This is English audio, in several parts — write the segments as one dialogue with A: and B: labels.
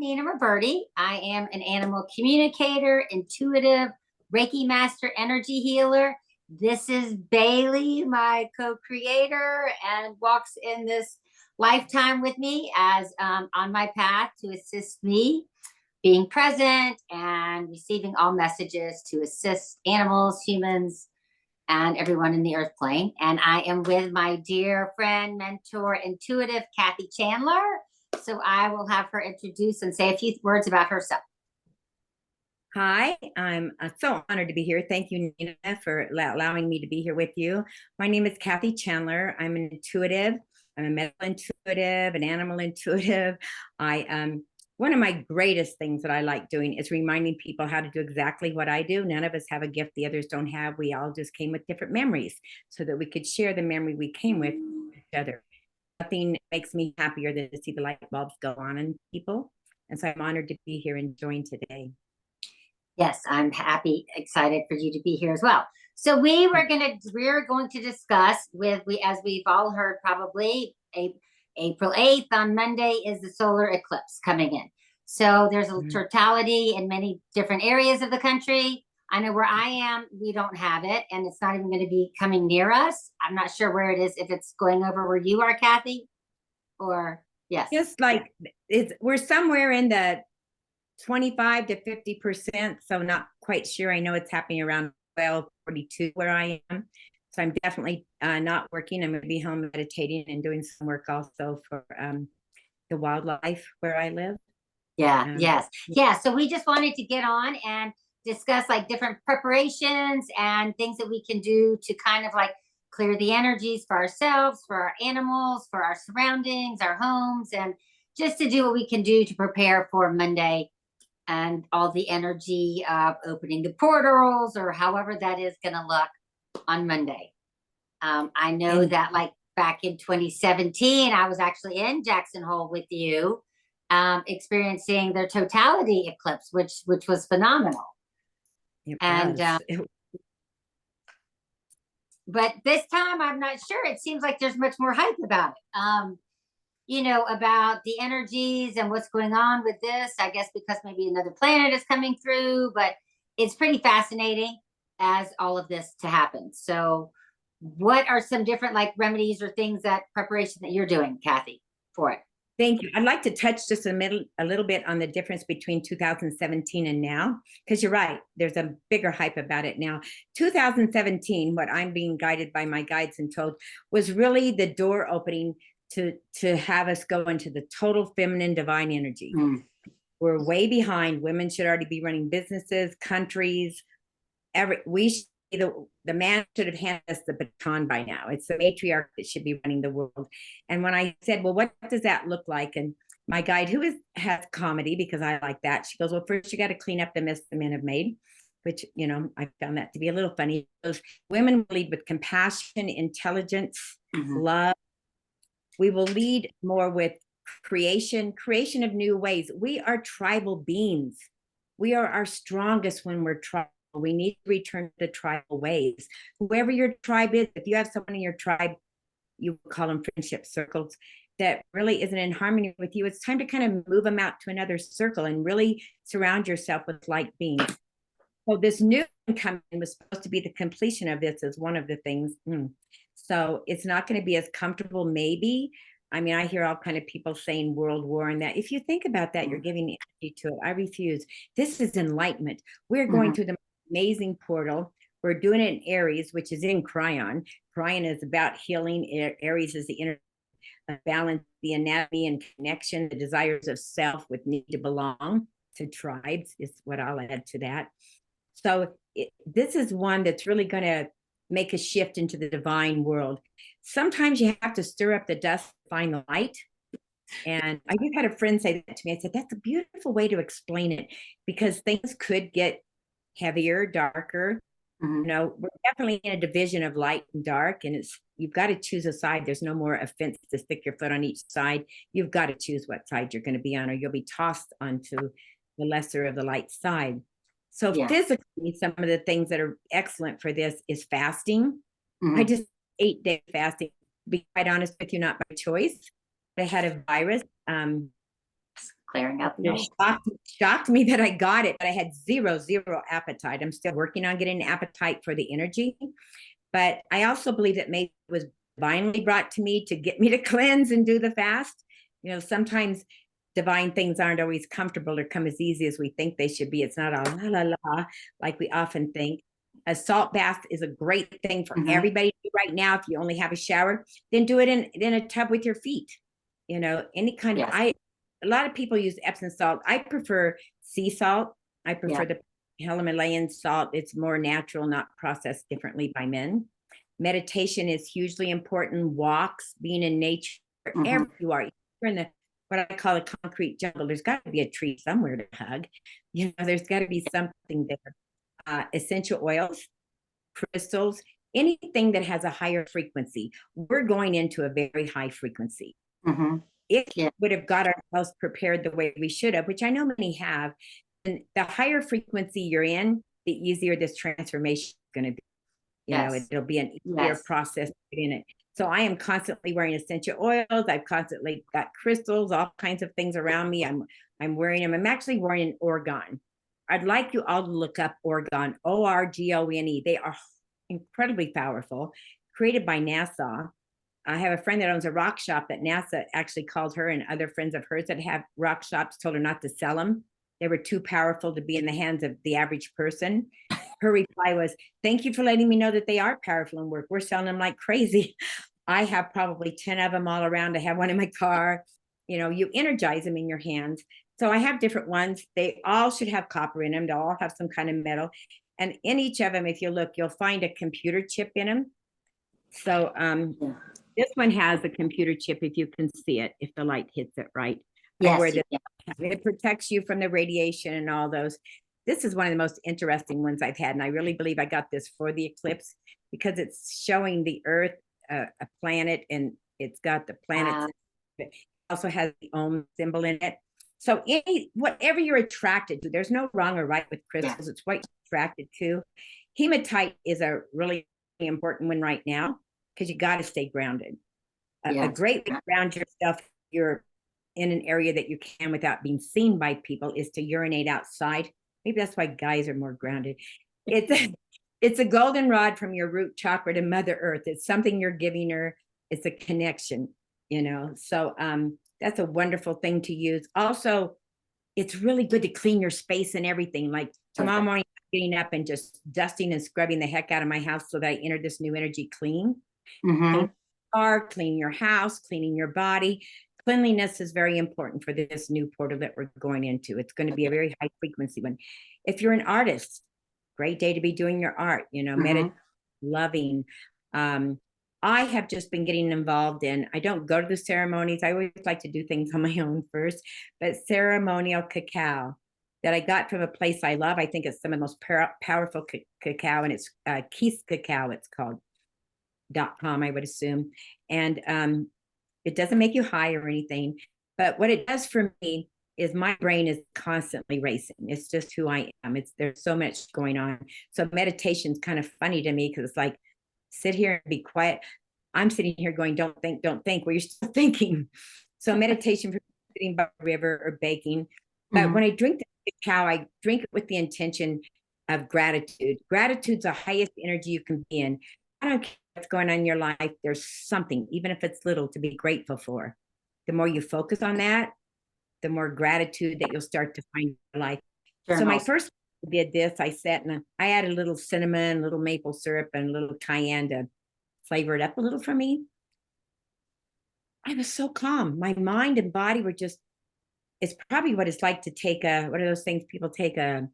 A: Nina Roberti. I am an animal communicator, intuitive, Reiki master, energy healer. This is Bailey, my co-creator, and walks in this lifetime with me as on my path to assist me being present and receiving all messages to assist animals, humans, and everyone in the earth plane. And I am with my dear friend, mentor, intuitive, Kathie Chandler. So I will have her introduce and say a few words about herself.
B: Hi, I'm so honored to be here. Thank you, Nina, for allowing me to be here with you. My name is Kathie Chandler. I'm an intuitive. I'm a medical intuitive, an animal intuitive. One of my greatest things that I like doing is reminding people how to do exactly what I do. None of us have a gift the others don't have. We all just came with different memories so that we could share the memory we came with each other. Nothing makes me happier than to see the light bulbs go on in people. And so I'm honored to be here and join today.
A: Yes, I'm happy, excited for you to be here as well. So we're going to discuss as we've all heard probably, April 8th on Monday is the solar eclipse coming in. So there's a totality in many different areas of the country. I know where I am, we don't have it, and it's not even going to be coming near us. I'm not sure where it is, if it's going over where you are, Kathie, or yes.
B: Just like we're somewhere in the 25 to 50%, so not quite sure. I know it's happening around 12:42 where I am. So I'm definitely not working. I'm going to be home meditating and doing some work also for the wildlife where I live.
A: Yes. So we just wanted to get on and discuss like different preparations and things that we can do to kind of like clear the energies for ourselves, for our animals, for our surroundings, our homes, and just to do what we can do to prepare for Monday and all the energy of opening the portals or however that is going to look on Monday. I know that like back in 2017, I was actually in Jackson Hole with you, experiencing their totality eclipse, which was phenomenal. But this time, I'm not sure. It seems like there's much more hype about it. About the energies and what's going on with this, I guess because maybe another planet is coming through, but it's pretty fascinating as all of this to happen. So what are some different like remedies or things preparation that you're doing, Kathie, for it?
B: Thank you. I'd like to touch just a little bit on the difference between 2017 and now, because you're right. There's a bigger hype about it now. 2017, what I'm being guided by my guides and told, was really the door opening to have us go into the total feminine divine energy. We're way behind. Women should already be running businesses, countries. The man should have handed us the baton by now. It's the matriarch that should be running the world. And when I said, well, what does that look like? And my guide, who has comedy, because I like that, she goes, well, first you got to clean up the mess the men have made, which, I found that to be a little funny. Those women will lead with compassion, intelligence, love. We will lead more with creation of new ways. We are tribal beings. We are our strongest when we're tribal. We need to return to tribal ways. Whoever your tribe is, if you have someone in your tribe, you call them friendship circles, that really isn't in harmony with you, it's time to kind of move them out to another circle and really surround yourself with light beings. So this new one coming was supposed to be the completion of this as one of the things. So it's not going to be as comfortable, maybe. I mean, I hear all kind of people saying world war and that. If you think about that, you're giving energy to it. I refuse. This is enlightenment. We're going through the amazing portal. We're doing it in Aries, which is in Cryon. Cryon is about healing. Aries is the inner balance, the anatomy and connection, the desires of self with need to belong to tribes is what I'll add to that. So this is one that's really going to make a shift into the divine world. Sometimes you have to stir up the dust to find the light. And I just had a friend say that to me. I said, that's a beautiful way to explain it, because things could get heavier, darker. We're definitely in a division of light and dark, and you've got to choose a side. There's no more a fence to stick your foot on each side. You've got to choose what side you're going to be on, or you'll be tossed onto the lesser of the light side. So physically, some of the things that are excellent for this is fasting. I just 8-day fasting, to be quite honest with you, not by choice. I had a virus.
A: clearing out the
B: It
A: old.
B: shocked me that I got it, but I had zero appetite. I'm still working on getting an appetite for the energy. But I also believe that maybe it was divinely brought to me to get me to cleanse and do the fast. You know, sometimes divine things aren't always comfortable or come as easy as we think they should be. It's not all la la la like we often think. A salt bath is a great thing for everybody to do right now. If you only have a shower, then do it in a tub with your feet. You know, any kind of a lot of people use Epsom salt. I prefer sea salt. I prefer the Himalayan salt. It's more natural, not processed differently by men. Meditation is hugely important. Walks, being in nature, wherever you are. You're in the what I call a concrete jungle. There's got to be a tree somewhere to hug. You know, there's got to be something there. Essential oils, crystals, anything that has a higher frequency. We're going into a very high frequency. If we would have got ourselves prepared the way we should have, which I know many have, and the higher frequency you're in, the easier this transformation is going to be. You know, it'll be an easier process in it. So I am constantly wearing essential oils. I've constantly got crystals, all kinds of things around me. I'm wearing them. I'm actually wearing an orgone. I'd like you all to look up orgone, O-R-G-O-N-E. They are incredibly powerful, created by NASA. I have a friend that owns a rock shop that NASA actually called her, and other friends of hers that have rock shops told her not to sell them. They were too powerful to be in the hands of the average person. Her reply was, thank you for letting me know that they are powerful and work. We're selling them like crazy. I have probably 10 of them all around. I have one in my car. You know, you energize them in your hands. So I have different ones. They all should have copper in them. They'll all have some kind of metal. And in each of them, if you look, you'll find a computer chip in them. So this one has a computer chip, if you can see it, if the light hits it right.
A: Yes,
B: it protects you from the radiation and all those. This is one of the most interesting ones I've had. And I really believe I got this for the eclipse because it's showing the Earth, a planet, and it's got the planets. It also has the Om symbol in it. So whatever you're attracted to, there's no wrong or right with crystals. It's what you're attracted to. Hematite is a really important one right now because you got to stay grounded. A great way to ground yourself, you're in an area that you can without being seen by people, is to urinate outside. Maybe that's why guys are more grounded. It's a golden rod from your root chakra to Mother Earth. It's something you're giving her. It's a connection, you know. So that's a wonderful thing to use. Also, it's really good to clean your space and everything. Like tomorrow morning, getting up and just dusting and scrubbing the heck out of my house so that I enter this new energy clean. Clean your car, clean your house, cleaning your body. Cleanliness is very important for this new portal that we're going into. It's going to be a very high frequency one. If you're an artist, great day to be doing your art, you know, loving. I have just been getting involved in, I don't go to the ceremonies. I always like to do things on my own first, but ceremonial cacao that I got from a place I love. I think it's some of the most powerful cacao, and it's Keith Cacao, it's called .com, I would assume. And it doesn't make you high or anything, but what it does for me is my brain is constantly racing. It's just who I am. There's so much going on. So meditation's kind of funny to me because it's like, sit here and be quiet. I'm sitting here going, don't think. Well, you're still thinking. So meditation for sitting by a river or baking. But when I drink the cacao, I drink it with the intention of gratitude. Gratitude's the highest energy you can be in. I don't care what's going on in your life. There's something, even if it's little, to be grateful for. The more you focus on that, the more gratitude that you'll start to find in your life. So my first did this, I sat and I added a little cinnamon, a little maple syrup, and a little cayenne to flavor it up a little for me. I was so calm. My mind and body were just, it's probably what it's like to take what are those things people take to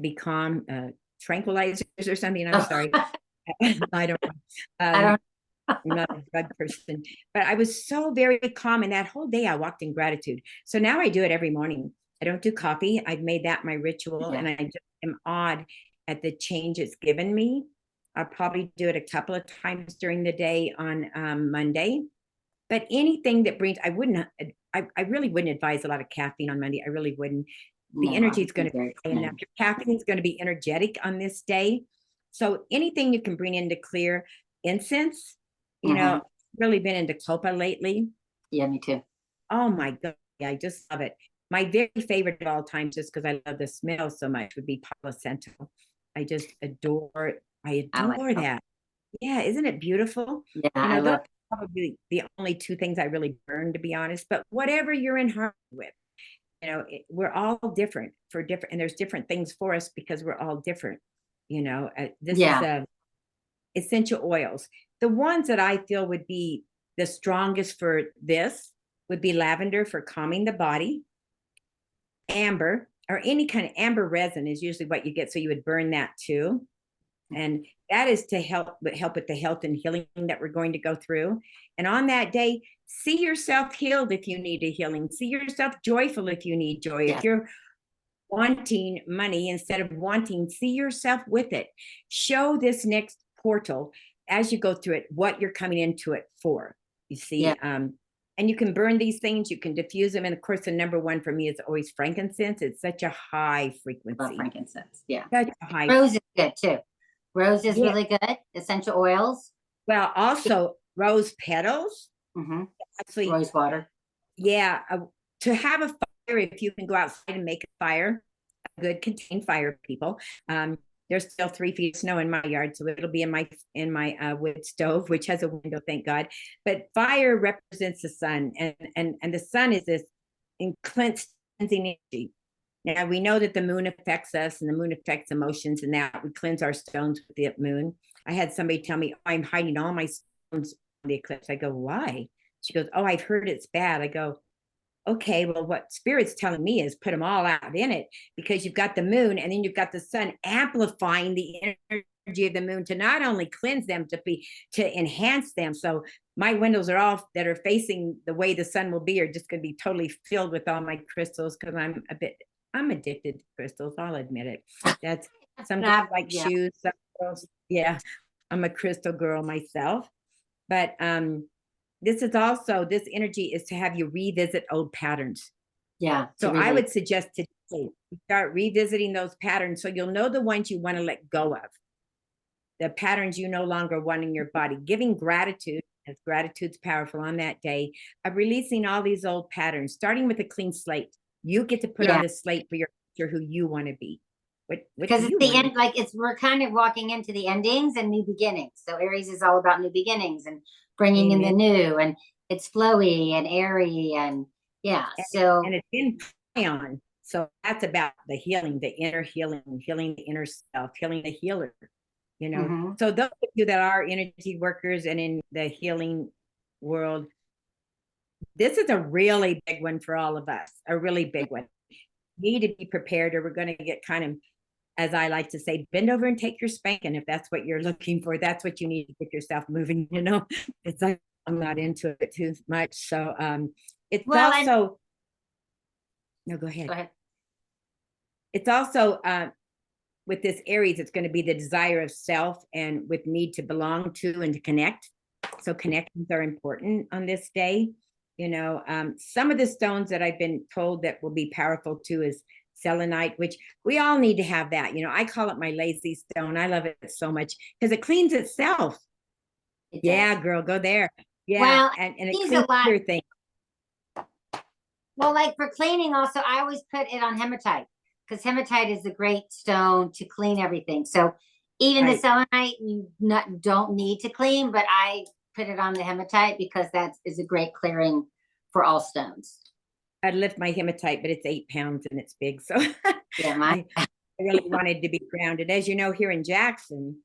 B: be calm, tranquilizers or something. I'm sorry. I don't know. I'm not a drug person, but I was so very calm. And that whole day I walked in gratitude. So now I do it every morning. I don't do coffee. I've made that my ritual, and I just am awed at the change it's given me. I'll probably do it a couple of times during the day on Monday, but anything that brings, I really wouldn't advise a lot of caffeine on Monday. I really wouldn't. The energy is going to be enough. Your caffeine is going to be energetic on this day. So anything you can bring in to clear. Incense, you know, really been into copa lately.
A: Yeah, me too.
B: Oh my God. I just love it. My very favorite of all time, just because I love the smell so much, would be Palo Santo. I just adore it. I
A: I like
B: adore
A: that.
B: that. Yeah, isn't it beautiful?
A: Yeah, I
B: Those
A: love.
B: are probably the only two things I really burn, to be honest. But whatever you're in harmony with, we're all different for different, and there's different things for us because we're all different. This is
A: Yeah,
B: essential oils. The ones that I feel would be the strongest for this would be lavender for calming the body, amber or any kind of amber resin is usually what you get. So you would burn that too. And that is to help with the health and healing that we're going to go through. And on that day, see yourself healed if you need a healing. See yourself joyful if you need joy.
A: yeah,
B: If you're wanting money instead of wanting, see yourself with it. Show this next portal as you go through it what you're coming into it for. You see,
A: yeah.
B: and you can burn these things, you can diffuse them. And of course, the number one for me is always frankincense. It's such a high
A: Love
B: frequency.
A: frankincense. Yeah.
B: Such a high.
A: Rose is good too. Rose is
B: Yeah.
A: really good. Essential oils.
B: Well, also rose petals.
A: Mm-hmm.
B: Actually,
A: Rose water.
B: yeah, to have a fire, if you can go outside and make a fire, a good contained fire, people. There's still 3 feet of snow in my yard, so it'll be in my wood stove, which has a window, thank God. But fire represents the sun, and the sun is this cleansing energy. Now we know that the moon affects us, and the moon affects emotions, and that we cleanse our stones with the moon. I had somebody tell me, oh, I'm hiding all my stones on the eclipse. I go, why? She goes, oh, I've heard it's bad. I go, okay, well, what spirit's telling me is put them all out in it, because you've got the moon and then you've got the sun amplifying the energy of the moon to not only cleanse them, to enhance them. So my windows are all that are facing the way the sun will be are just going to be totally filled with all my crystals, because I'm addicted to crystals. I'll admit it. That's some like
A: Yeah.
B: shoes. Some girls, yeah, I'm a crystal girl myself. But this energy is to have you revisit old patterns.
A: Yeah.
B: So I would suggest today start revisiting those patterns, so you'll know the ones you want to let go of, the patterns you no longer want in your body. Giving gratitude, as gratitude's powerful on that day, of releasing all these old patterns, starting with a clean slate. You get to put on the slate for your future who you want to be. What
A: Because
B: do
A: it's
B: you
A: the
B: want?
A: end, like we're kind of walking into the endings and new beginnings. So Aries is all about new beginnings and bringing in the
B: Amen.
A: new, and it's flowy and airy, and yeah. So
B: And it's in Ion. So that's about the healing, the inner healing, healing the inner self, healing the healer.
A: mhm.
B: So those of you that are energy workers and in the healing world, this is a really big one for all of us, a really big one. Need to be prepared, or we're going to get kind of, as I like to say, bend over and take your spanking. If that's what you're looking for, that's what you need to get yourself moving. It's like, I'm not into it too much. So it's
A: Well,
B: also, no, go ahead.
A: go ahead.
B: It's also with this Aries, it's going to be the desire of self and with need to belong to and to connect. So connections are important on this day. Some of the stones that I've been told that will be powerful too is selenite, which we all need to have that. I call it my lazy stone. I love it so much because it cleans itself. Yeah, girl, go there. Yeah,
A: Well,
B: and it
A: cleans
B: cleans
A: a lot.
B: your thing.
A: Well, like for cleaning, also, I always put it on hematite, because hematite is a great stone to clean everything. So even the selenite, you don't need to clean, but I put it on the hematite because that is a great clearing for all stones.
B: I'd lift my hematite, but it's 8 pounds and it's big. So
A: Yeah,
B: I really wanted to be grounded. As you know, here in Jackson,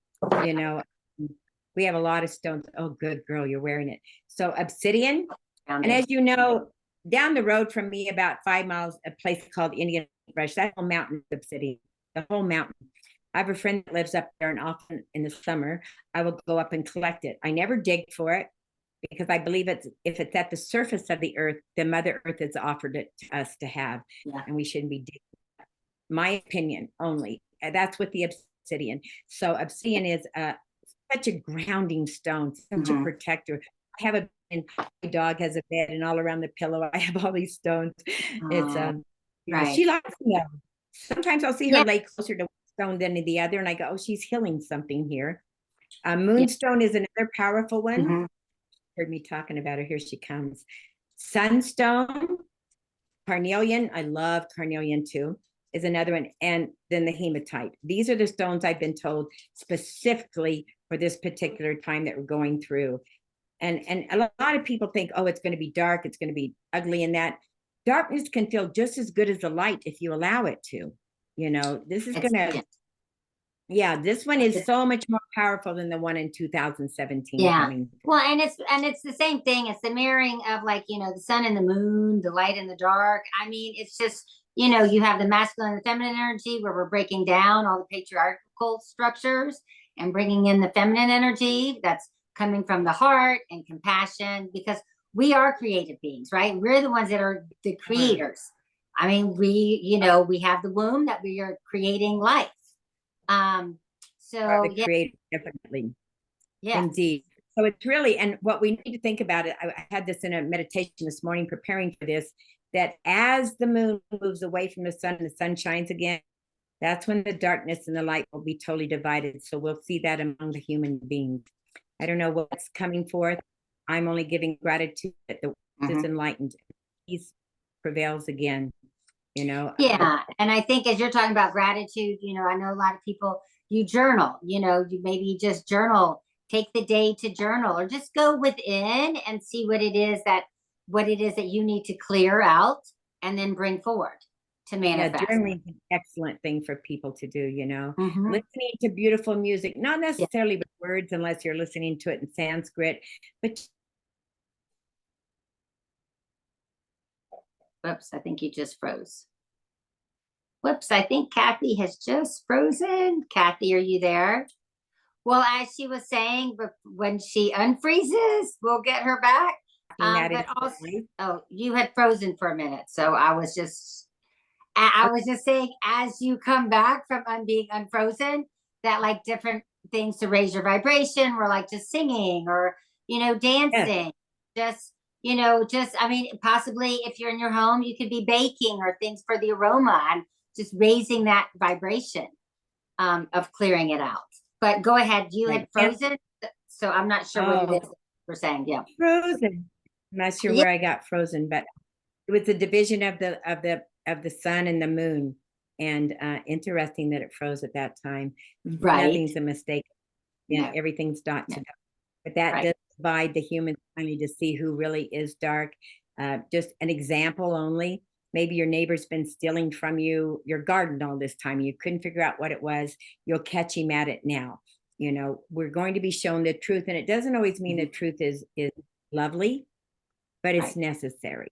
B: we have a lot of stones. Oh, good girl, you're wearing it. So obsidian. And as you know, down the road from me, about 5 miles, a place called Indian Brush, that whole mountain is obsidian, the whole mountain. I have a friend that lives up there, and often in the summer, I will go up and collect it. I never dig for it because I believe if it's at the surface of the earth, the Mother Earth has offered it to us to have, and we shouldn't be digging. My opinion only. That's with the obsidian. So obsidian is such a grounding stone, such a protector. I have my dog has a bed, and all around the pillow, I have all these stones. It's
A: right.
B: She likes them. Sometimes I'll see her lay closer to one stone than to the other, and I go, oh, she's healing something here. Moonstone is another powerful one. Heard me talking about her. Here she comes. Sunstone. carnelian, I love carnelian too, is another one. And then the hematite. These are the stones I've been told specifically for this particular time that we're going through. And a lot of people think, oh, it's going to be dark, it's going to be ugly, and that darkness can feel just as good as the light if you allow it to. You know, this is going to, yeah, this one is so much more powerful than the one in 2017 coming.
A: Well, and it's the same thing. It's the mirroring of, like, you know, the sun and the moon, the light and the dark. I mean, it's just, you know, you have the masculine and the feminine energy where we're breaking down all the patriarchal structures and bringing in the feminine energy that's coming from the heart and compassion, because we are creative beings, right? We're the ones that are the creators. I mean, we have the womb that we are creating life. So
B: the creator, definitely.
A: Yeah.
B: Indeed. So it's really, and what we need to think about it, I had this in a meditation this morning preparing for this, that as the moon moves away from the sun and the sun shines again, that's when the darkness and the light will be totally divided. So we'll see that among the human beings. I don't know what's coming forth. I'm only giving gratitude that the world is enlightened. Peace prevails again, you know.
A: Yeah. And I think as you're talking about gratitude, you know, I know a lot of people, you journal, you know, you maybe just journal, take the day to journal, or just go within and see what it is that you need to clear out and then bring forward to manifest.
B: Yeah, journaling is an excellent thing for people to do, you know. Listening to beautiful music, not necessarily with words unless you're listening to it in Sanskrit, but
A: whoops, I think you just froze. Whoops, I think Kathie has just frozen. Kathie, are you there? Well, as she was saying, when she unfreezes, we'll get her back. But also, oh, you had frozen for a minute, so I was just saying, as you come back from being unfrozen, that like different things to raise your vibration were like just singing or, you know, dancing, I mean, possibly if you're in your home, you could be baking or things for the aroma and just raising that vibration of clearing it out. But go ahead, you had frozen, so I'm not sure what it is we're saying. Yeah,
B: frozen. I'm not sure where I got frozen, but it was a division of the sun and the moon, and interesting that it froze at that time.
A: Right,
B: nothing's a mistake. Yeah, everything's dot to dot. But that does divide the humans finally to see who really is dark. Just an example only. Maybe your neighbor's been stealing from you your garden all this time. You couldn't figure out what it was. You'll catch him at it now. You know, we're going to be shown the truth, and it doesn't always mean the truth is lovely, but it's necessary.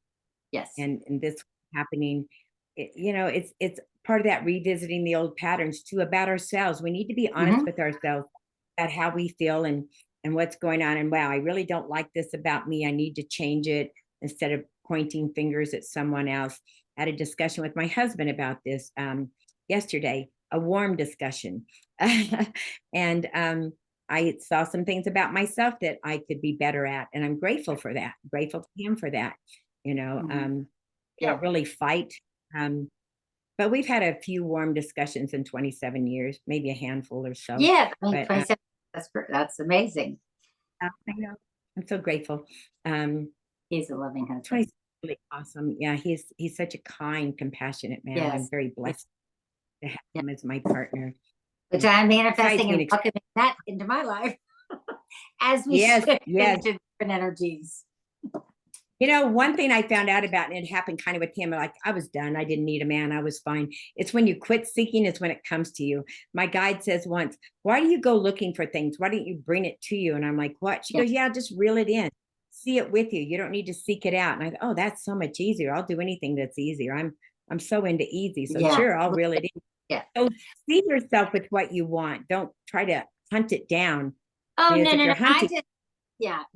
A: Yes.
B: And this happening, you know, it's part of that revisiting the old patterns too about ourselves. We need to be honest with ourselves about how we feel and what's going on. And wow, I really don't like this about me. I need to change it, instead of pointing fingers at someone else. I had a discussion with my husband about this yesterday, a warm discussion. And I saw some things about myself that I could be better at. And I'm grateful for that. I'm grateful to him for that. You know, don't really fight. But we've had a few warm discussions in 27 years, maybe a handful or so.
A: Yeah, I mean, 27, that's amazing.
B: I know. I'm so grateful.
A: He's a loving husband.
B: Really awesome. Yeah, he's such a kind, compassionate man. I'm very blessed to have him as my partner.
A: Which I'm manifesting and welcoming that into my life as we shift into different energies.
B: You know, one thing I found out about, and it happened kind of with him, like I was done. I didn't need a man. I was fine. It's when you quit seeking, it's when it comes to you. My guide says once, why do you go looking for things? Why don't you bring it to you? And I'm like, what? She goes, yeah, just reel it in. See it with you. You don't need to seek it out. And I go, oh, that's so much easier. I'll do anything that's easier. I'm so into easy. So sure, I'll reel it in.
A: Yeah.
B: So see yourself with what you want. Don't try to hunt it down.
A: Oh, no.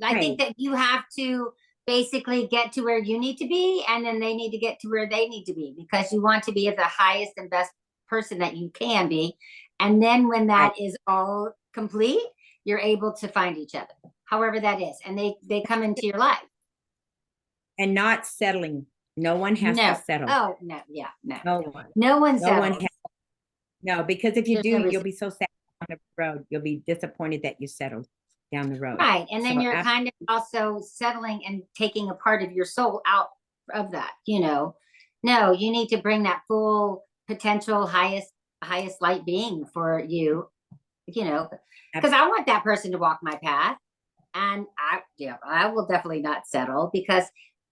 A: I think that you have to basically get to where you need to be, and then they need to get to where they need to be, because you want to be the highest and best person that you can be. And then when that is all complete, you're able to find each other, however that is. And they come into your life. And
B: not settling. No one has to settle.
A: Oh, no. Yeah, no. No one settles.
B: No, because if you do, you'll be so sad on the road. You'll be disappointed that you settled down the road.
A: Right. And then you're kind of also settling and taking a part of your soul out of that, you know. No, you need to bring that full potential highest light being for you, because I want that person to walk my path. And I will definitely not settle, because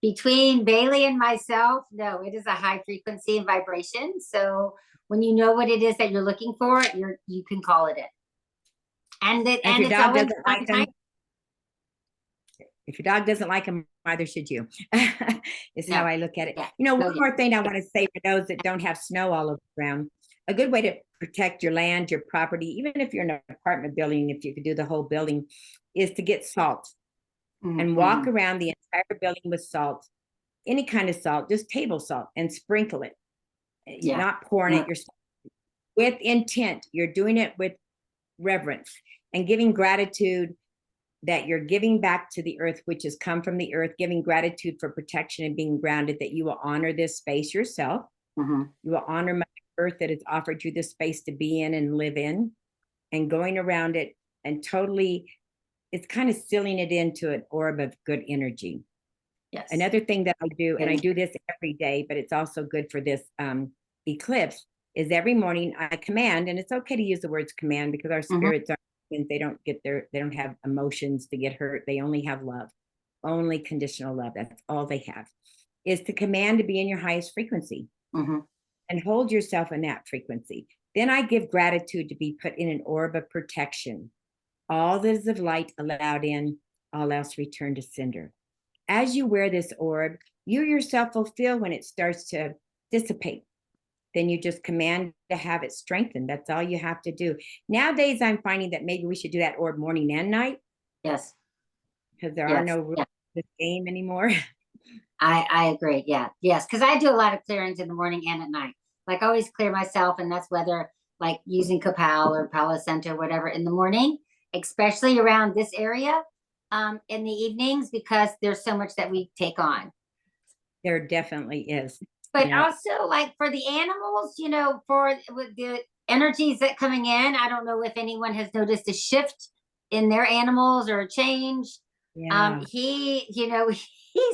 A: between Bailey and myself, no, it is a high frequency and vibration. So when you know what it is that you're looking for, you can call it in.
B: If your
A: It's
B: dog
A: always
B: doesn't like them, if your dog doesn't like them, neither should you. Is how I look at it.
A: Yeah.
B: One more thing I want to say for those that don't have snow all over the ground. A good way to protect your land, your property, even if you're in an apartment building, if you could do the whole building, is to get salt and walk around the entire building with salt, any kind of salt, just table salt, and sprinkle it. You're not pouring it, you're with intent. You're doing it with reverence and giving gratitude that you're giving back to the earth, which has come from the earth, giving gratitude for protection and being grounded, that you will honor this space yourself. You will honor Mother Earth that has offered you this space to be in and live in, and going around it and totally, it's kind of sealing it into an orb of good energy.
A: Yes.
B: Another thing that I do, and I do this every day, but it's also good for this eclipse, is every morning I command, and it's okay to use the words command, because our spirits are, they don't have emotions to get hurt. They only have love, only conditional love. That's all they have, is to command to be in your highest frequency and hold yourself in that frequency. Then I give gratitude to be put in an orb of protection. All that is of light allowed in, all else return to cinder. As you wear this orb, you yourself will feel when it starts to dissipate. Then you just command to have it strengthened. That's all you have to do. Nowadays, I'm finding that maybe we should do that orb morning and night.
A: Yes.
B: Because there are no rules of this game anymore.
A: I agree. Yeah. Yes. Because I do a lot of clearings in the morning and at night. Like I always clear myself, and that's whether like using Capel or Palo Santo, whatever, in the morning, especially around this area, in the evenings, because there's so much that we take on.
B: There definitely is.
A: But also, like for the animals, with the energies that coming in, I don't know if anyone has noticed a shift in their animals or a change. He's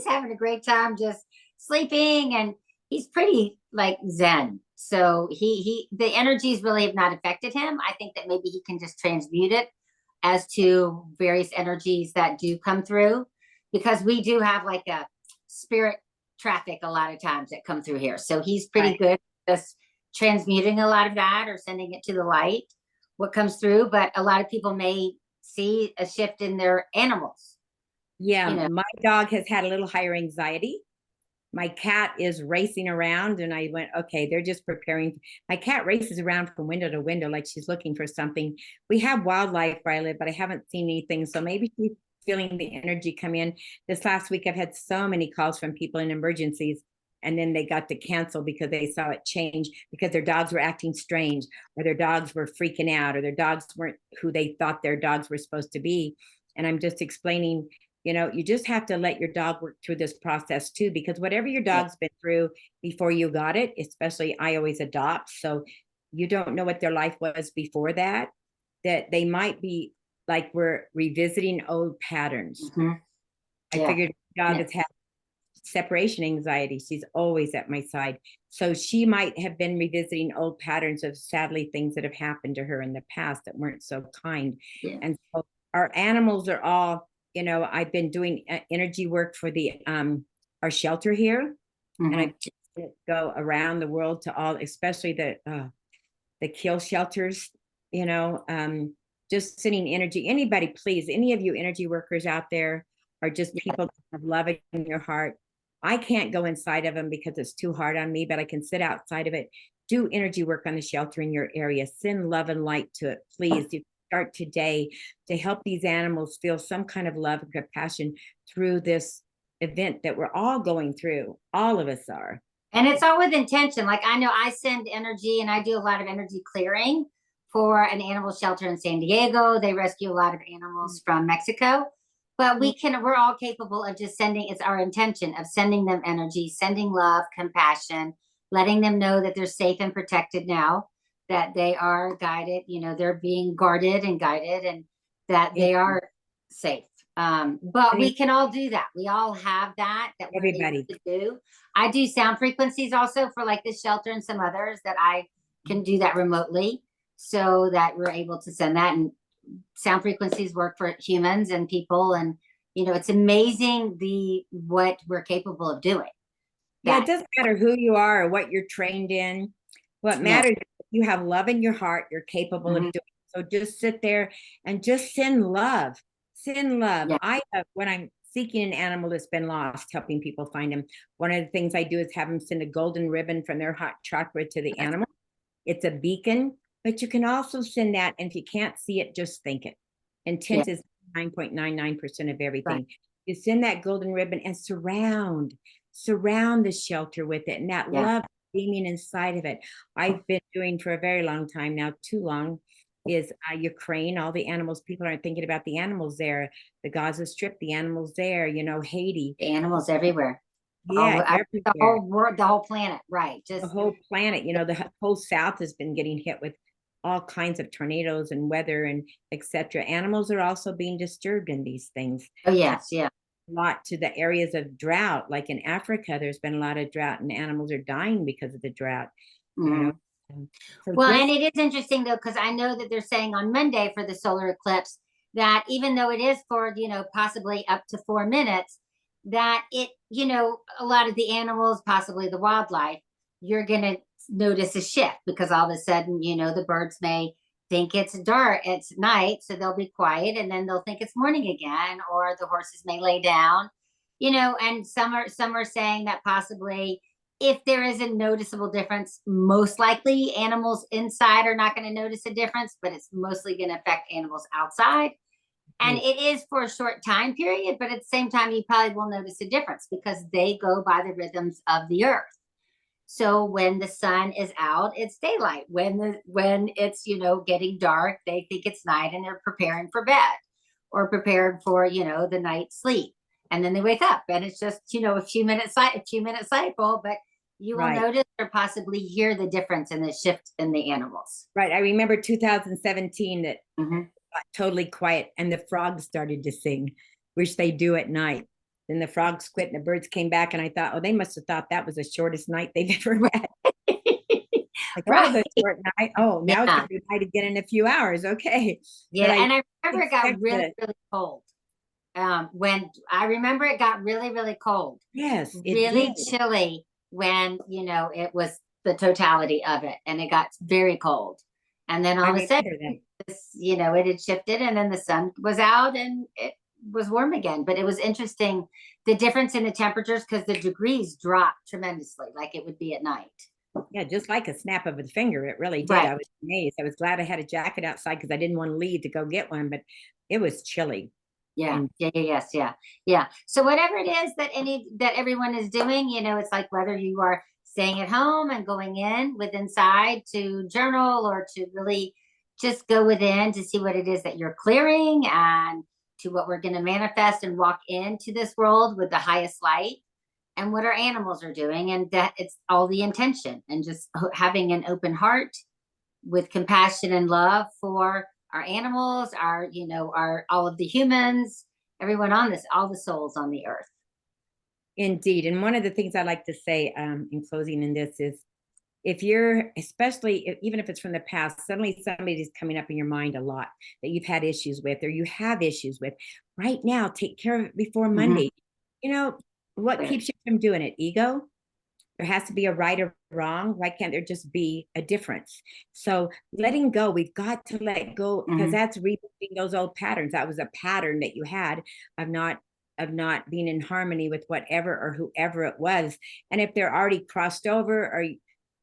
A: having a great time just sleeping, and he's pretty like zen. So the energies really have not affected him. I think that maybe he can just transmute it as to various energies that do come through, because we do have like a spirit traffic a lot of times that come through here. So he's pretty good just transmuting a lot of that or sending it to the light, what comes through. But a lot of people may see a shift in their animals.
B: Yeah, my dog has had a little higher anxiety. My cat is racing around, and I went, okay, they're just preparing. My cat races around from window to window like she's looking for something. We have wildlife where I live, but I haven't seen anything. So maybe she's feeling the energy come in. This last week, I've had so many calls from people in emergencies, and then they got to cancel because they saw it change, because their dogs were acting strange, or their dogs were freaking out, or their dogs weren't who they thought their dogs were supposed to be. And I'm just explaining, you just have to let your dog work through this process too, because whatever your dog's been through before you got it, especially I always adopt. So you don't know what their life was before that they might be like, we're revisiting old patterns. I figured dog has had separation anxiety. She's always at my side. So she might have been revisiting old patterns of sadly things that have happened to her in the past that weren't so kind. And so our animals are all, I've been doing energy work for the our shelter here, and I go around the world to all, especially the kill shelters, just sending energy. Anybody, please, any of you energy workers out there, are just people that have love in your heart. I can't go inside of them because it's too hard on me, but I can sit outside of it, do energy work on the shelter in your area, send love and light to it, please. You start today to help these animals feel some kind of love and compassion through this event that we're all going through. All of us are.
A: And it's all with intention. Like I know I send energy, and I do a lot of energy clearing for an animal shelter in San Diego. They rescue a lot of animals from Mexico. But we're all capable of just sending, it's our intention of sending them energy, sending love, compassion, letting them know that they're safe and protected now, that they are guided, they're being guarded and guided, and that they are safe. But
B: I
A: we
B: mean,
A: can all do that. We all have that we're able
B: everybody.
A: to do. I do sound frequencies also for like this shelter and some others that I can do that remotely, so that we're able to send that. And sound frequencies work for humans and people, and it's amazing what we're capable of doing.
B: Yeah, it
A: That
B: doesn't matter who you are or what you're trained in. What
A: yes.
B: matters is you have love in your heart, you're capable of
A: Mhm.
B: doing. So just sit there and just send love. Send love.
A: Yeah.
B: I have, when I'm seeking an animal that's been lost, helping people find them, one of the things I do is have them send a golden ribbon from their hot chocolate to the animal. It's a beacon, but you can also send that. And if you can't see it, just think it.
A: Yeah.
B: Intent is 9.99% of
A: Right.
B: everything. You send that golden ribbon and surround the shelter with it, and that
A: Yeah.
B: love beaming inside of it. I've been doing for a very long time now, too long, is Ukraine. All the animals, people aren't thinking about the animals there. The Gaza Strip, the animals there, Haiti.
A: The animals everywhere.
B: Yeah,
A: The
B: everywhere.
A: whole world, the whole planet. Right.
B: The
A: Just
B: whole planet, the whole South has been getting hit with all kinds of tornadoes and weather and etc. Animals are also being disturbed in these things.
A: oh yes, yeah.
B: A lot to the areas of drought, like in Africa, there's been a lot of drought and animals are dying because of the drought, you know.
A: Mhm.
B: So
A: Well, and
B: just
A: it is interesting though, because I know that they're saying on Monday for the solar eclipse that even though it is for, possibly up to 4 minutes, that a lot of the animals, possibly the wildlife, you're going to notice a shift because all of a sudden, the birds may think it's dark, it's night, so they'll be quiet and then they'll think it's morning again, or the horses may lay down, and some are saying that possibly if there is a noticeable difference, most likely animals inside are not going to notice a difference, but it's mostly going to affect animals outside. And it is for a short time period, but at the same time, you probably will notice a difference because they go by the rhythms of the earth. So when the sun is out, it's daylight. When it's getting dark, they think it's night and they're preparing for bed or prepared for the night sleep. And then they wake up and it's just a few minute cycle, but you will
B: right,
A: notice or possibly hear the difference in the shift in the animals.
B: right. I remember 2017 that
A: Mm-hmm.
B: got totally quiet and the frogs started to sing, which they do at night. Then the frogs quit and the birds came back, and I thought, oh, they must have thought that was the shortest night they've ever had. Like, that was
A: Right.
B: a short night. Oh, now it's
A: Yeah.
B: going to be night again in a few hours. Okay.
A: Yeah.
B: But I
A: And I remember it got
B: expect
A: really,
B: that.
A: really cold. When I remember it got really, really cold,
B: Yes, it
A: really
B: did.
A: chilly when, it was the totality of it and it got very cold. And then
B: I
A: all of a sudden,
B: remember that.
A: it had shifted and then the sun was out and it was warm again. But it was interesting, the difference in the temperatures because the degrees dropped tremendously, like it would be at night.
B: Yeah, just like a snap of a finger. It really did.
A: Right.
B: I was amazed. I was glad I had a jacket outside because I didn't want to leave to go get one, but it was chilly.
A: Yeah.
B: And
A: Yeah. Yes. Yeah. Yeah. So whatever it is that everyone is doing, it's like whether you are staying at home and going in with inside to journal or to really just go within to see what it is that you're clearing and to what we're going to manifest and walk into this world with the highest light and what our animals are doing. And that it's all the intention and just having an open heart with compassion and love for our animals, our all of the humans, everyone on this, all the souls on the earth.
B: indeed. And one of the things I like to say in closing in this is if you're, even if it's from the past, suddenly somebody's coming up in your mind a lot that you've had issues with or you have issues with, right now, take care of it before
A: Mm-hmm.
B: Monday. You know, what keeps you from doing it? Ego? There has to be a right or wrong. Why can't there just be a difference? So letting go, we've got to let go because
A: Mm-hmm.
B: that's repeating those old patterns. That was a pattern that you had of not being in harmony with whatever or whoever it was. And if they're already crossed over or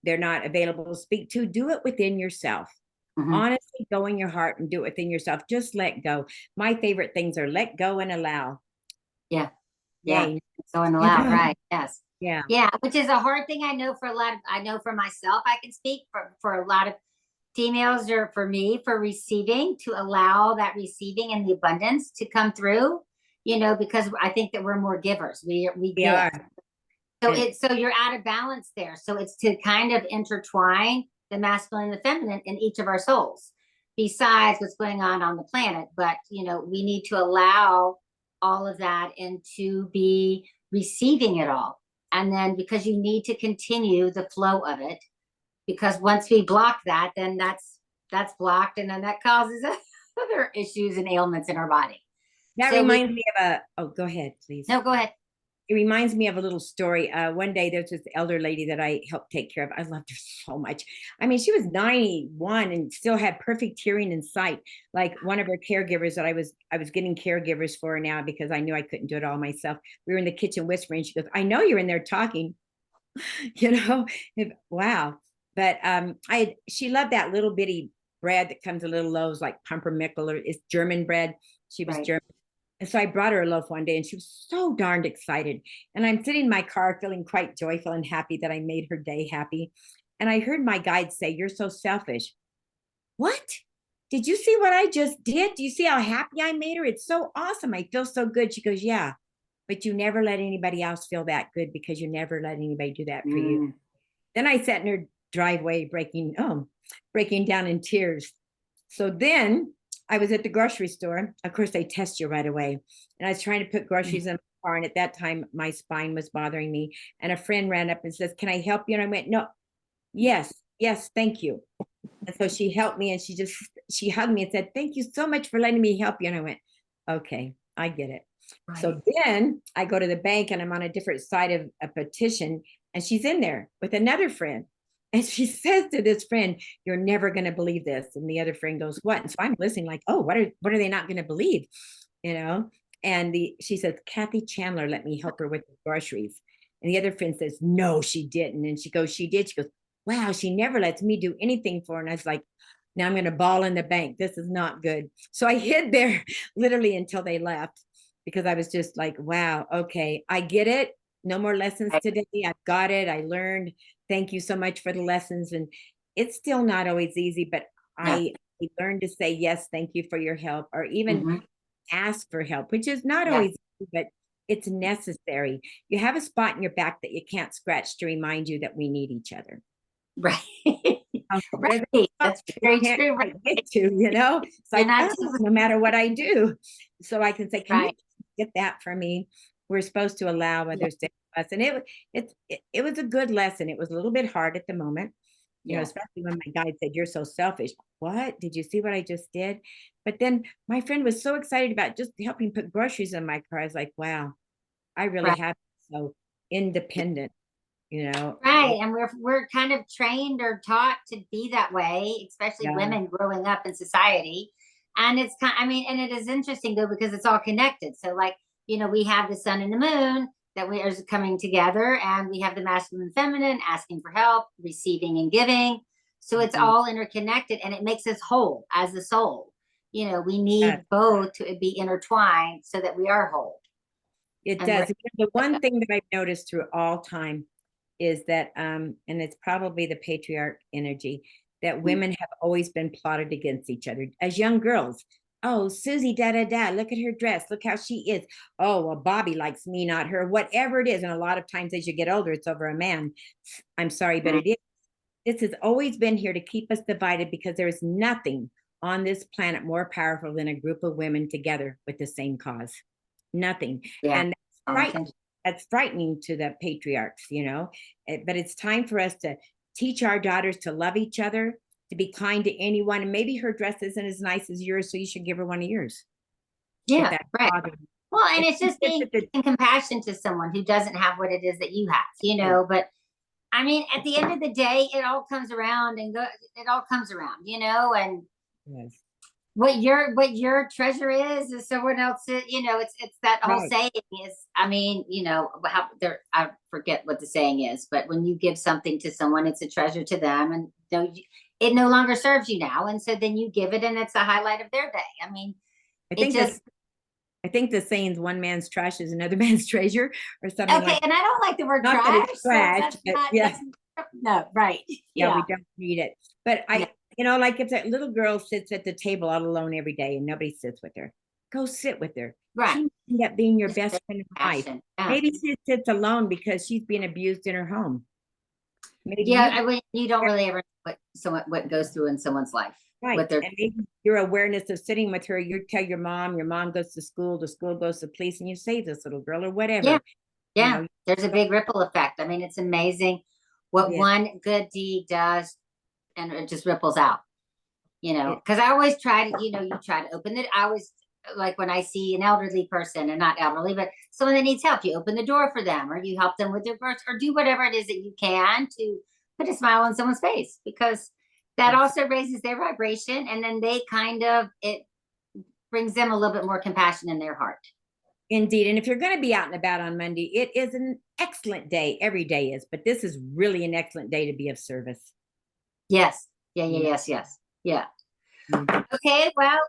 B: they're not available to speak to, do it within yourself.
A: Mm-hmm.
B: Honestly, go in your heart and do it within yourself. Just let go. My favorite things are let go and allow.
A: Yeah. Yeah.
B: Yay.
A: So and allow, right. Yes.
B: Yeah.
A: Yeah. Which is a hard thing. I know for myself, I can speak for a lot of females or for me for receiving, to allow that receiving and the abundance to come through, because I think that we're more givers. We
B: We
A: give.
B: are.
A: So you're out of balance there. So it's to kind of intertwine the masculine and the feminine in each of our souls, besides what's going on the planet. But we need to allow all of that and to be receiving it all. And then because you need to continue the flow of it, because once we block that, then that's blocked, and then that causes other issues and ailments in our body.
B: That
A: So
B: reminds me of a, oh, go ahead, please.
A: no, go ahead.
B: It reminds me of a little story. One day there's this elder lady that I helped take care of. I loved her so much. I mean, she was 91 and still had perfect hearing and sight. Like one of her caregivers that I was getting caregivers for her now because I knew I couldn't do it all myself. We were in the kitchen whispering. She goes, "I know you're in there talking," you know. Wow. But she loved that little bitty bread that comes a little loaves like pumpernickel, or it's German bread. She was
A: Right.
B: German. And so I brought her a loaf one day and she was so darned excited. And I'm sitting in my car feeling quite joyful and happy that I made her day happy. And I heard my guide say, "You're so selfish." What? Did you see what I just did? Do you see how happy I made her? It's so awesome. I feel so good. She goes, "Yeah, but you never let anybody else feel that good because you never let anybody do that for you."
A: Mm.
B: Then I sat in her driveway breaking down in tears. So then I was at the grocery store. Of course, they test you right away. And I was trying to put groceries in my car. And at that time, my spine was bothering me. And a friend ran up and says, "Can I help you?" And I went, "No, yes, yes, thank you." And so she helped me and she hugged me and said, "Thank you so much for letting me help you." And I went, "Okay, I get it."
A: Right.
B: So then I go to the bank and I'm on a different side of a petition, and she's in there with another friend. And she says to this friend, "You're never going to believe this." And the other friend goes, "What?" And so I'm listening like, "Oh, what are they not going to believe?" You know? And she says, "Kathie Chandler let me help her with the groceries." And the other friend says, "No, she didn't." And she goes, "She did." She goes, "Wow, she never lets me do anything for her." And I was like, now I'm going to ball in the bank. This is not good. So I hid there literally until they left because I was just like, wow, okay, I get it. No more lessons today. I've got it. I learned. Thank you so much for the lessons. And it's still not always easy, but
A: Yeah.
B: I learned to say, yes, thank you for your help, or even
A: Mhm.
B: ask for help, which is not
A: Yeah.
B: always easy, but it's necessary. You have a spot in your back that you can't scratch to remind you that we need each other.
A: Right.
B: There's a
A: Right.
B: spot
A: That's
B: you
A: very
B: can't
A: true.
B: quite
A: Right.
B: get to, you know? It's
A: You're
B: like,
A: not
B: oh,
A: just
B: no matter what I do. So I can say, "Can you
A: right.
B: get that for me?" We're supposed to allow
A: Yeah.
B: others to help us. And it was a good lesson. It was a little bit hard at the moment, you know,
A: Yes.
B: especially when my guide said, "You're so selfish." What? Did you see what I just did? But then my friend was so excited about just helping put groceries in my car. I was like, wow, I really
A: Right.
B: have been so independent, you know.
A: Right. And we're kind of trained or taught to be that way, especially
B: Yeah,
A: women growing up in society. And it's kind I mean, and it is interesting though, because it's all connected. So like, we have the sun and the moon that we are coming together, and we have the masculine and feminine asking for help, receiving and giving. So it's
B: indeed.
A: all interconnected, and it makes us whole as a soul. We
B: Yes,
A: need both to be intertwined so that we are whole.
B: it
A: And
B: does. The one thing that I've noticed through all time is that, and it's probably the patriarch energy, that women have always been plotted against each other as young girls. "Oh, Susie, da da da, look at her dress, look how she is. Oh, well, Bobby likes me, not her," whatever it is. And a lot of times as you get older, it's over a man. I'm sorry, but it is. This has always been here to keep us divided because there is nothing on this planet more powerful than a group of women together with the same cause. Nothing.
A: yeah.
B: And that's frightening to the patriarchs, you know. But it's time for us to teach our daughters to love each other, to be kind to anyone. And maybe her dress isn't as nice as yours, so you should give her one of yours if
A: Yeah,
B: that's
A: right.
B: bothering you.
A: Well, and
B: But
A: it's just being in compassion to someone who doesn't have what it is that you have. But I mean, at the end of the day, it all comes around and it all comes around, and
B: yes,
A: what your treasure is someone else's. It's that whole
B: right.
A: saying is, I mean, how there, I forget what the saying is, but when you give something to someone, it's a treasure to them, and it no longer serves you now, and so then you give it, and it's the highlight of their day. I mean,
B: I
A: it
B: think
A: just
B: that's I think the saying's one man's trash is another man's treasure or something
A: okay,
B: like
A: and I don't like the word
B: not that
A: trash,
B: it's
A: so
B: trash,
A: that's
B: but
A: not
B: yeah.
A: that's no right.
B: Yeah, we
A: Yeah,
B: don't need it. But
A: yeah,
B: like if that little girl sits at the table all alone every day and nobody sits with her, go sit with her.
A: right.
B: She might end up being your
A: Just
B: best friend in life.
A: passion. Yeah.
B: Maybe she sits alone because she's being abused in her home. Maybe
A: Yeah,
B: you
A: you don't really ever know what goes through in someone's life.
B: Right.
A: with their,
B: And maybe your awareness of sitting with her, you tell your mom goes to school, the school goes to police, and you save this little girl or whatever.
A: yeah,
B: You
A: yeah,
B: know,
A: there's a big ripple effect. I mean, it's amazing what
B: yeah,
A: one good deed does, and it just ripples out,
B: it,
A: because I always try to, you try to open it. I always, like, when I see an elderly person, and not elderly, but someone that needs help, you open the door for them, or you help them with their birth, or do whatever it is that you can to put a smile on someone's face, because that
B: yes.
A: also raises their vibration, and then they kind of, it brings them a little bit more compassion in their heart.
B: Indeed. And if you're going to be out and about on Monday, it is an excellent day. Every day is, but this is really an excellent day to be of service.
A: Yes. Yeah,
B: You
A: yeah,
B: know?
A: yes, yes. Yeah.
B: Mhm.
A: Okay, well,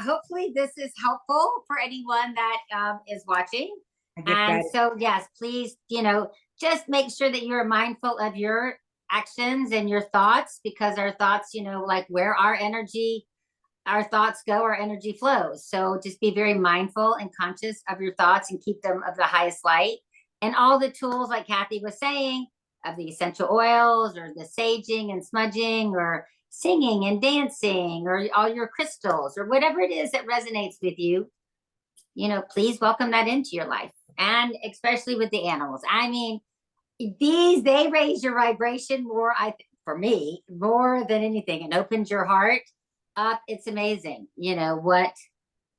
A: hopefully this is helpful for anyone that is watching.
B: I get
A: And
B: that.
A: so, yes, please, just make sure that you're mindful of your actions and your thoughts, because our thoughts, like where our thoughts go, our energy flows. So just be very mindful and conscious of your thoughts, and keep them of the highest light. And all the tools, like Kathie was saying, of the essential oils, or the saging and smudging, or singing and dancing, or all your crystals, or whatever it is that resonates with you, please welcome that into your life. And especially with the animals. I mean, they raise your vibration more, for me, more than anything, and opens your heart up. It's amazing, what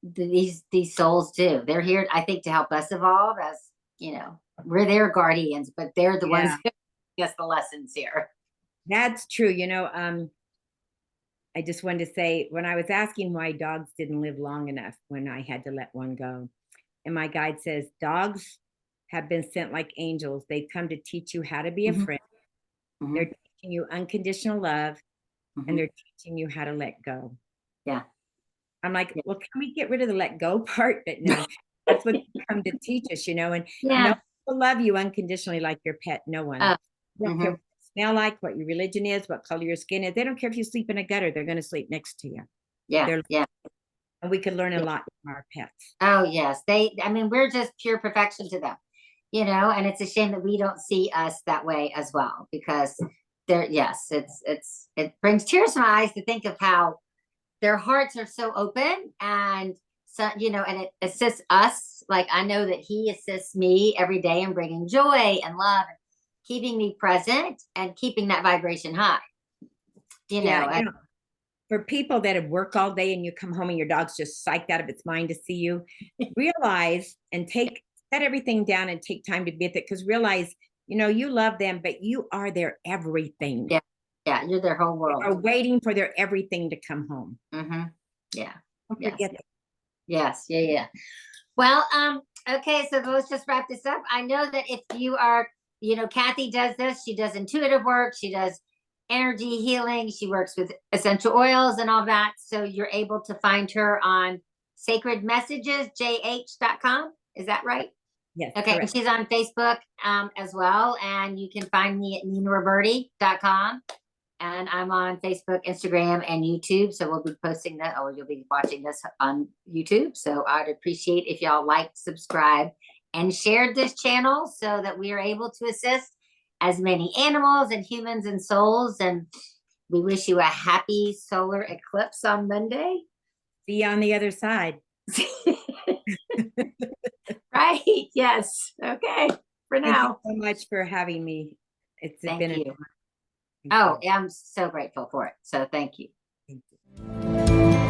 A: these souls do. They're here, I think, to help us evolve, as we're their guardians, but they're the ones
B: Yeah,
A: who give us the lessons here.
B: that's true. I just wanted to say, when I was asking why dogs didn't live long enough when I had to let one go, and my guide says, dogs have been sent like angels. They come to teach you how to be a
A: Mhm,
B: friend. They're
A: mhm,
B: teaching you unconditional love, and
A: mhm.
B: they're teaching you how to let go.
A: Yeah.
B: I'm like, well, can we get rid of the let go part? But no, that's what they come to teach us, and no
A: Yeah.
B: one will love you unconditionally like your pet. No one.
A: Uh,
B: They don't care
A: mhm.
B: what you smell like, what your religion is, what color your skin is. They don't care if you sleep in a gutter. They're going to sleep next to you.
A: Yeah.
B: They're,
A: Yeah.
B: and we could learn a
A: Yeah.
B: lot from our pets.
A: Oh, yes. I mean, we're just pure perfection to them, and it's a shame that we don't see us that way as well, because yes, it brings tears to my eyes to think of how their hearts are so open. And so, and it assists us. Like, I know that he assists me every day in bringing joy and love, and keeping me present, and keeping that vibration high,
B: Yeah,
A: and
B: for people that have worked all day and you come home and your dog's just psyched out of its mind to see you, realize and set everything down and take time to be with it, because realize, you love them, but you are their everything.
A: yeah, yeah, you're their whole
B: They
A: world.
B: are waiting for their everything to come home.
A: Mm-hmm. Yeah.
B: Don't
A: Yes.
B: forget that.
A: Yes. Yeah. Yeah. Well, okay, so let's just wrap this up. I know that if you are, Kathie does this, she does intuitive work, she does energy healing, she works with essential oils and all that. So you're able to find her on sacredmessagesjh.com. Is that right?
B: Yes,
A: Okay, and
B: correct.
A: she's on Facebook as well. And you can find me at ninaroberti.com. And I'm on Facebook, Instagram, and YouTube. So we'll be posting that, or you'll be watching this on YouTube. So I'd appreciate if y'all liked, subscribe, and shared this channel, so that we are able to assist as many animals and humans and souls. And we wish you a happy solar eclipse on Monday.
B: See you on the other side.
A: Right? Yes. Okay. For
B: Thank you
A: now.
B: so much for having me. It's
A: Thank
B: been an
A: you.
B: honor.
A: Oh,
B: Thank
A: I'm so grateful for it. So thank you.
B: you. Thank you.